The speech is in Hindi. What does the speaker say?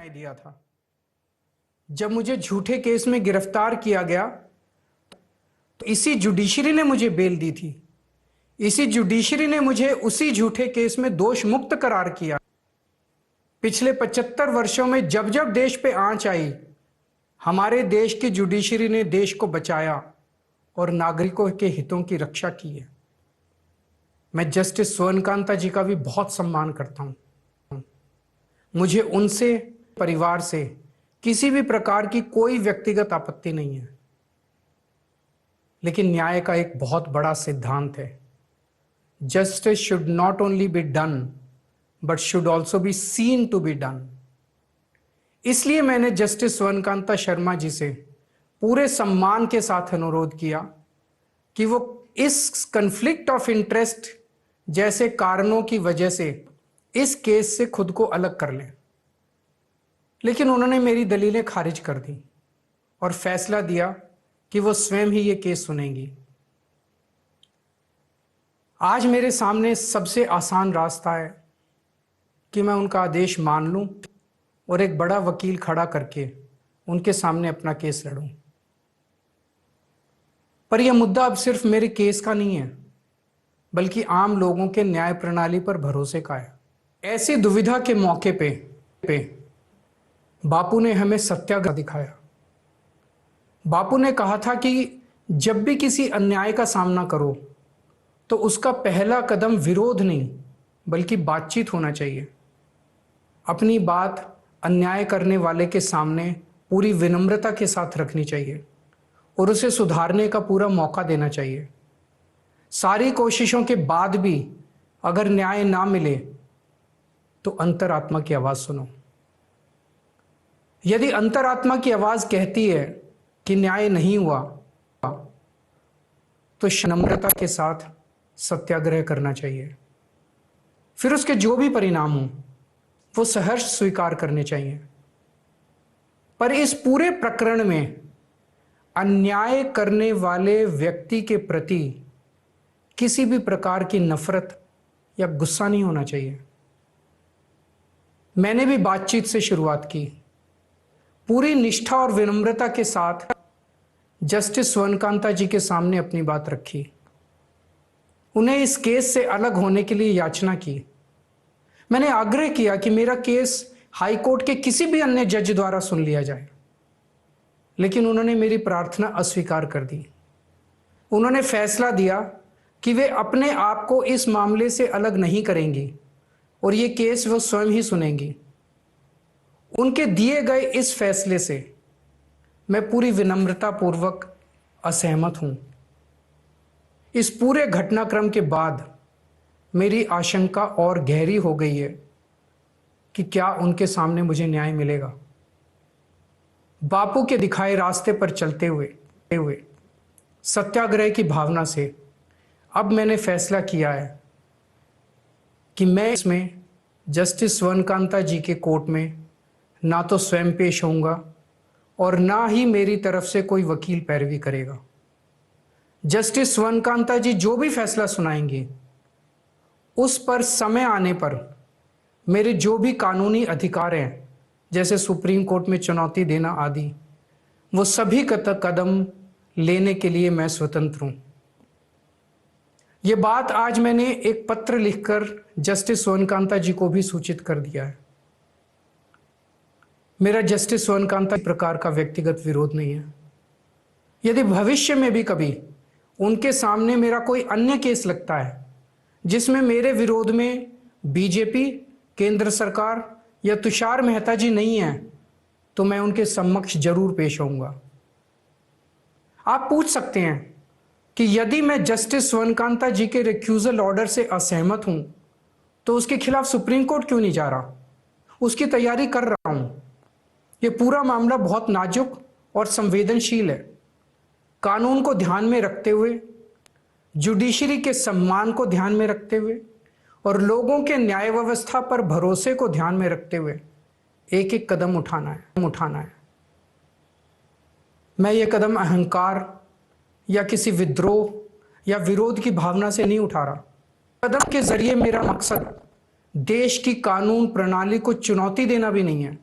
न्याय दिया था। जब मुझे झूठे केस में गिरफ्तार किया गया तो इसी जुडिशरी ने मुझे बेल दी थी। इसी जुडिशरी ने मुझे उसी झूठे केस में दोष मुक्त करार किया। पिछले 75 वर्षों में जब जब देश पे आंच आई, हमारे देश की जुडिशरी ने देश को बचाया और नागरिकों के हितों की रक्षा की है। मैं जस्टिस स्वर्णकांता जी का भी बहुत सम्मान करता हूं। मुझे उनसे, परिवार से किसी भी प्रकार की कोई व्यक्तिगत आपत्ति नहीं है, लेकिन न्याय का एक बहुत बड़ा सिद्धांत है, justice should not only be done but should also be seen to be done. इसलिए मैंने जस्टिस स्वर्णकांता शर्मा जी से पूरे सम्मान के साथ अनुरोध किया कि वो इस कन्फ्लिक्ट ऑफ इंटरेस्ट जैसे कारणों की वजह से इस केस से खुद को अलग कर लें। लेकिन उन्होंने मेरी दलीलें खारिज कर दी और फैसला दिया कि वो स्वयं ही ये केस सुनेंगी। आज मेरे सामने सबसे आसान रास्ता है कि मैं उनका आदेश मान लूं और एक बड़ा वकील खड़ा करके उनके सामने अपना केस लड़ूं। पर यह मुद्दा अब सिर्फ मेरे केस का नहीं है, बल्कि आम लोगों के न्याय प्रणाली पर भरोसे का है। ऐसी दुविधा के मौके पे बापू ने हमें सत्याग्रह दिखाया। बापू ने कहा था कि जब भी किसी अन्याय का सामना करो तो उसका पहला कदम विरोध नहीं बल्कि बातचीत होना चाहिए। अपनी बात अन्याय करने वाले के सामने पूरी विनम्रता के साथ रखनी चाहिए और उसे सुधारने का पूरा मौका देना चाहिए। सारी कोशिशों के बाद भी अगर न्याय ना मिले तो अंतरात्मा की आवाज सुनो। यदि अंतरात्मा की आवाज कहती है कि न्याय नहीं हुआ तो विनम्रता के साथ सत्याग्रह करना चाहिए। फिर उसके जो भी परिणाम हो वो सहर्ष स्वीकार करने चाहिए। पर इस पूरे प्रकरण में अन्याय करने वाले व्यक्ति के प्रति किसी भी प्रकार की नफरत या गुस्सा नहीं होना चाहिए। मैंने भी बातचीत से शुरुआत की, पूरी निष्ठा और विनम्रता के साथ जस्टिस स्वर्णकांता जी के सामने अपनी बात रखी, उन्हें इस केस से अलग होने के लिए याचना की। मैंने आग्रह किया कि मेरा केस हाई कोर्ट के किसी भी अन्य जज द्वारा सुन लिया जाए, लेकिन उन्होंने मेरी प्रार्थना अस्वीकार कर दी। उन्होंने फैसला दिया कि वे अपने आप को इस मामले से अलग नहीं करेंगी और ये केस वो स्वयं ही सुनेंगी। उनके दिए गए इस फैसले से मैं पूरी विनम्रता पूर्वक असहमत हूं। इस पूरे घटनाक्रम के बाद मेरी आशंका और गहरी हो गई है कि क्या उनके सामने मुझे न्याय मिलेगा। बापू के दिखाए रास्ते पर चलते हुए सत्याग्रह की भावना से अब मैंने फैसला किया है कि मैं इसमें जस्टिस स्वर्णकांता जी के कोर्ट में ना तो स्वयं पेश होऊंगा और ना ही मेरी तरफ से कोई वकील पैरवी करेगा। जस्टिस स्वर्णकांता जी जो भी फैसला सुनाएंगे उस पर समय आने पर मेरे जो भी कानूनी अधिकार हैं, जैसे सुप्रीम कोर्ट में चुनौती देना आदि, वो सभी कदम लेने के लिए मैं स्वतंत्र हूं। ये बात आज मैंने एक पत्र लिखकर जस्टिस स्वर्णकांता जी को भी सूचित कर दिया है। मेरा जस्टिस स्वर्णकांता प्रकार का व्यक्तिगत विरोध नहीं है। यदि भविष्य में भी कभी उनके सामने मेरा कोई अन्य केस लगता है जिसमें मेरे विरोध में बीजेपी, केंद्र सरकार या तुषार मेहता जी नहीं है, तो मैं उनके समक्ष जरूर पेश होऊंगा। आप पूछ सकते हैं कि यदि मैं जस्टिस स्वर्णकांता जी के रिक्यूजल ऑर्डर से असहमत हूं तो उसके खिलाफ सुप्रीम कोर्ट क्यों नहीं जा रहा? उसकी तैयारी कर रहा हूं। यह पूरा मामला बहुत नाजुक और संवेदनशील है। कानून को ध्यान में रखते हुए, जुडिशरी के सम्मान को ध्यान में रखते हुए और लोगों के न्याय व्यवस्था पर भरोसे को ध्यान में रखते हुए एक एक कदम उठाना है। मैं ये कदम अहंकार या किसी विद्रोह या विरोध की भावना से नहीं उठा रहा। कदम के जरिए मेरा मकसद देश की कानून प्रणाली को चुनौती देना भी नहीं है,